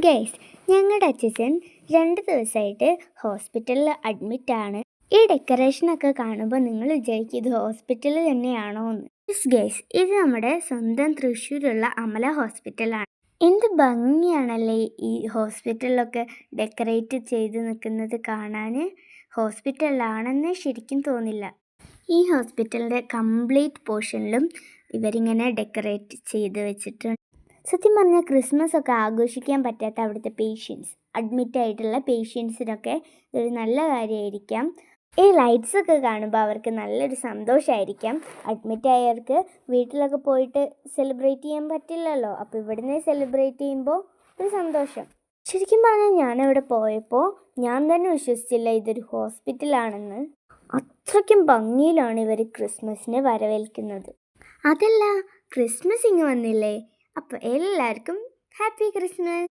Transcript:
Guys, ഞങ്ങളുടെ അച്ഛൻ 2 ദിവസമായിട്ട് ഹോസ്പിറ്റലിൽ അഡ്മിറ്റാണ്. ഈ ഡെക്കറേഷനൊക്കെ കാണുമ്പോൾ നിങ്ങൾ വിചാരിക്കും ഇത് ഹോസ്പിറ്റൽ തന്നെയാണോ എന്ന്. യെസ് ഗൈസ്, ഇത് നമ്മുടെ സ്വന്തം തൃശ്ശൂരുള്ള അമല ഹോസ്പിറ്റലാണ്. എന്ത് ഭംഗിയാണല്ലേ ഈ ഹോസ്പിറ്റലിലൊക്കെ ഡെക്കറേറ്റ് ചെയ്ത് നിൽക്കുന്നത് കാണാൻ. ഹോസ്പിറ്റലിലാണെന്ന് ശരിക്കും തോന്നില്ല. ഈ ഹോസ്പിറ്റലിൻ്റെ കംപ്ലീറ്റ് പോർഷനിലും ഇവരിങ്ങനെ ഡെക്കറേറ്റ് ചെയ്ത് വെച്ചിട്ടുണ്ട്. സത്യം പറഞ്ഞാൽ ക്രിസ്മസ് ഒക്കെ ആഘോഷിക്കാൻ പറ്റാത്ത അവിടുത്തെ അഡ്മിറ്റ് ആയിട്ടുള്ള പേഷ്യൻസിനൊക്കെ ഇതൊരു നല്ല കാര്യമായിരിക്കാം. ഈ ലൈറ്റ്സ് ഒക്കെ കാണുമ്പോൾ അവർക്ക് നല്ലൊരു സന്തോഷമായിരിക്കാം. അഡ്മിറ്റ് ആയവർക്ക് വീട്ടിലൊക്കെ പോയിട്ട് സെലിബ്രേറ്റ് ചെയ്യാൻ പറ്റില്ലല്ലോ, അപ്പോൾ ഇവിടുന്ന് സെലിബ്രേറ്റ് ചെയ്യുമ്പോൾ ഒരു സന്തോഷം. ശരിക്കും പറഞ്ഞാൽ ഞാനവിടെ പോയപ്പോൾ ഞാൻ തന്നെ വിശ്വസിച്ചില്ല ഇതൊരു ഹോസ്പിറ്റലാണെന്ന്. അത്രയ്ക്കും ഭംഗിയിലാണ് ഇവർ ക്രിസ്മസിനെ വരവേൽക്കുന്നത്. അതല്ല, ക്രിസ്മസ് ഇങ്ങ് വന്നില്ലേ, അപ്പോൾ എല്ലാവർക്കും ഹാപ്പി ക്രിസ്മസ്.